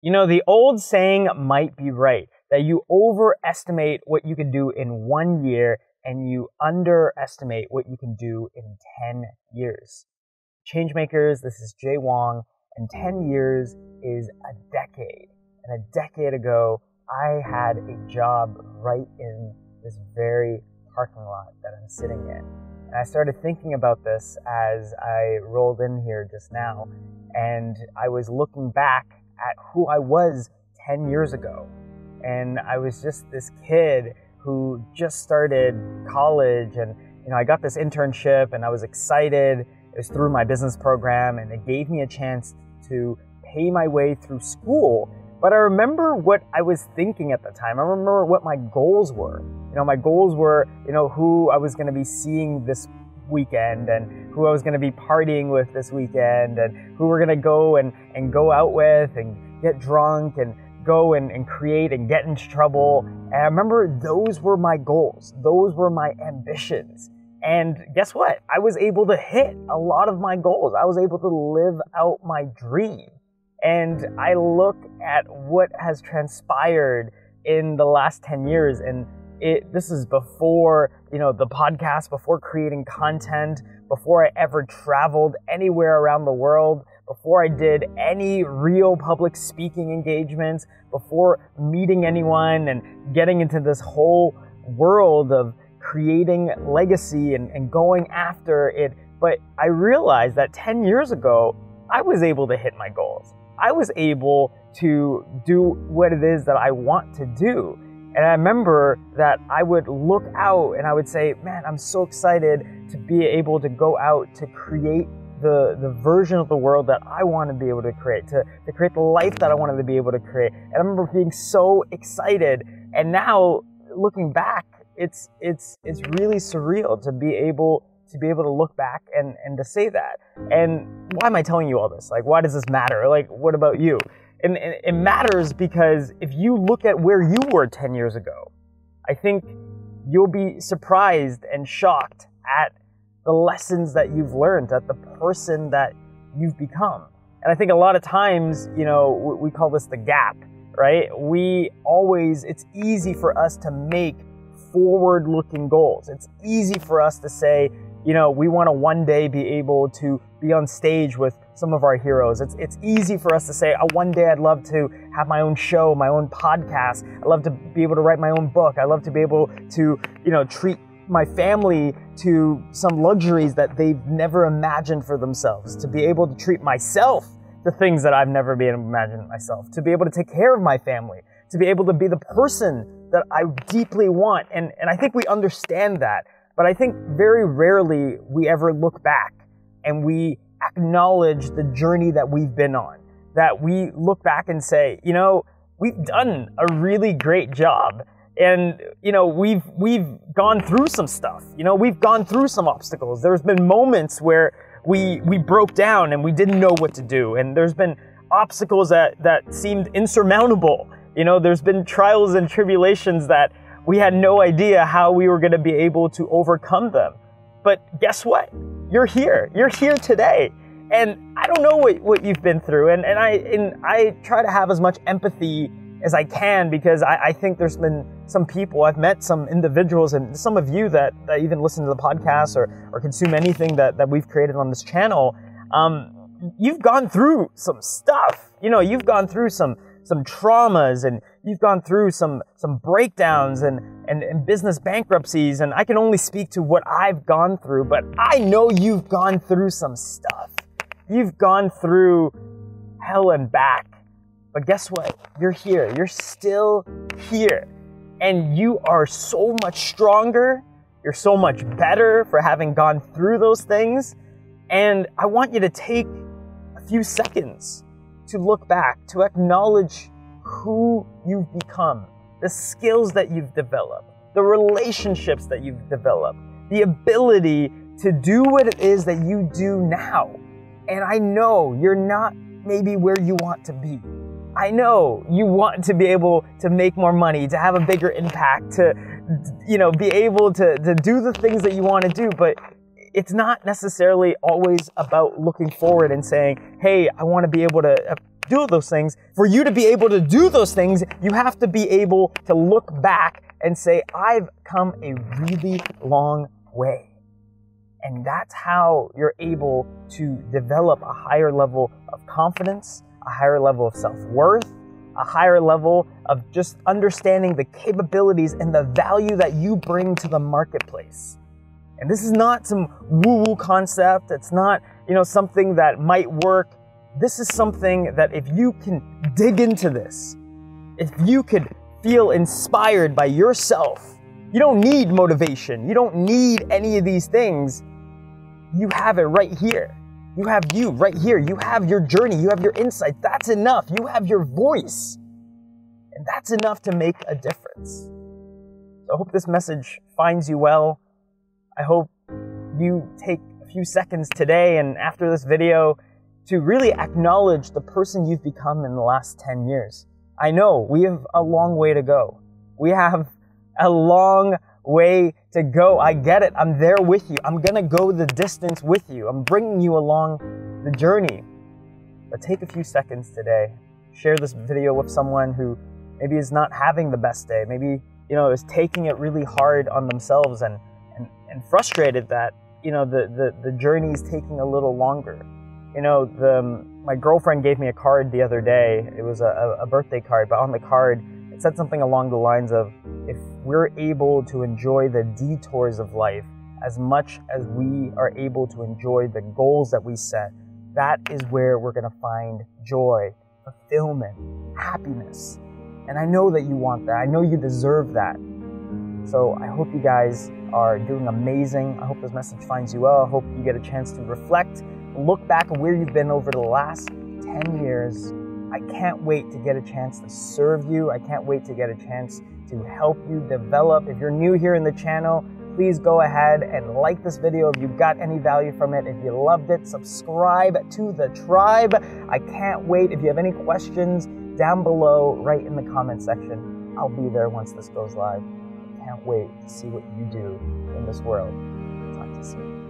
You know, the old saying might be right, that you overestimate what you can do in 1 year and you underestimate what you can do in 10 years. Changemakers, this is Jay Wong, and 10 years is a decade. And a decade ago, I had a job right in this very parking lot that I'm sitting in. And I started thinking about this as I rolled in here just now, and I was looking back at who I was 10 years ago. And I was just this kid who just started college, and I got this internship and I was excited. It was through my business program and it gave me a chance to pay my way through school. But I remember what I was thinking at the time. I remember what my goals were. My goals were, who I was going to be seeing this weekend and who I was going to be partying with this weekend and who we're going to go and go out with and get drunk and go and create and get into trouble. And I remember those were my goals. Those were my ambitions. And guess what? I was able to hit a lot of my goals. I was able to live out my dream. And I look at what has transpired in the last 10 years, and this is before, the podcast, before creating content, before I ever traveled anywhere around the world, before I did any real public speaking engagements, before meeting anyone and getting into this whole world of creating legacy and going after it. But I realized that 10 years ago, I was able to hit my goals. I was able to do what it is that I want to do. And I remember that I would look out and I would say, man, I'm so excited to be able to go out to create the version of the world that I want to be able to create, to create the life that I wanted to be able to create. And I remember being so excited. And now looking back, it's really surreal to be able to look back and to say that. And why am I telling you all this? Like, why does this matter? Like, what about you? And it matters because if you look at where you were 10 years ago, I think you'll be surprised and shocked at the lessons that you've learned, at the person that you've become. And I think a lot of times, we call this the gap, right? It's easy for us to make forward-looking goals. It's easy for us to say, we want to one day be able to be on stage with some of our heroes. It's easy for us to say, one day I'd love to have my own show, my own podcast. I'd love to be able to write my own book. I'd love to be able to, treat my family to some luxuries that they've never imagined for themselves, to be able to treat myself to things that I've never been able to imagine myself, to be able to take care of my family, to be able to be the person that I deeply want. And I think we understand that. But I think very rarely we ever look back and we acknowledge the journey that we've been on. That we look back and say, we've done a really great job. And, we've gone through some stuff. We've gone through some obstacles. There's been moments where we broke down and we didn't know what to do. And there's been obstacles that seemed insurmountable. There's been trials and tribulations that we had no idea how we were going to be able to overcome them. But guess what? You're here. You're here today. And I don't know what you've been through. And I try to have as much empathy as I can, because I think there's been some people, I've met some individuals and some of you that even listen to the podcast or consume anything that we've created on this channel. You've gone through some stuff. You've gone through some traumas, and you've gone through some breakdowns and business bankruptcies, and I can only speak to what I've gone through, but I know you've gone through some stuff. You've gone through hell and back. But guess what? You're here. You're still here. And you are so much stronger. You're so much better for having gone through those things. And I want you to take a few seconds to look back, to acknowledge who you've become, the skills that you've developed, the relationships that you've developed, the ability to do what it is that you do now. And I know you're not maybe where you want to be. I know you want to be able to make more money, to have a bigger impact, to, be able to do the things that you want to do, but it's not necessarily always about looking forward and saying, hey, I want to be able to do those things. For you to be able to do those things, you have to be able to look back and say, I've come a really long way. And that's how you're able to develop a higher level of confidence, a higher level of self-worth, a higher level of just understanding the capabilities and the value that you bring to the marketplace. And this is not some woo-woo concept. It's not, something that might work. This is something that if you can dig into this, if you could feel inspired by yourself, you don't need motivation. You don't need any of these things. You have it right here. You have you right here. You have your journey. You have your insight. That's enough. You have your voice. And that's enough to make a difference. So I hope this message finds you well. I hope you take a few seconds today and after this video to really acknowledge the person you've become in the last 10 years. I know we have a long way to go. We have a long way to go. I get it. I'm there with you. I'm gonna go the distance with you. I'm bringing you along the journey. But take a few seconds today. Share this video with someone who maybe is not having the best day. Maybe, is taking it really hard on themselves and frustrated that, the journey is taking a little longer. My girlfriend gave me a card the other day. It was a birthday card, but on the card, it said something along the lines of, if we're able to enjoy the detours of life as much as we are able to enjoy the goals that we set, that is where we're going to find joy, fulfillment, happiness. And I know that you want that. I know you deserve that. So I hope you guys are doing amazing. I hope this message finds you well. I hope you get a chance to reflect, look back at where you've been over the last 10 years. I can't wait to get a chance to serve you. I can't wait to get a chance to help you develop. If you're new here in the channel, please go ahead and like this video if you got any value from it. If you loved it, subscribe to the tribe. I can't wait. If you have any questions down below, right in the comment section, I'll be there once this goes live. I can't wait to see what you do in this world. Talk to you soon.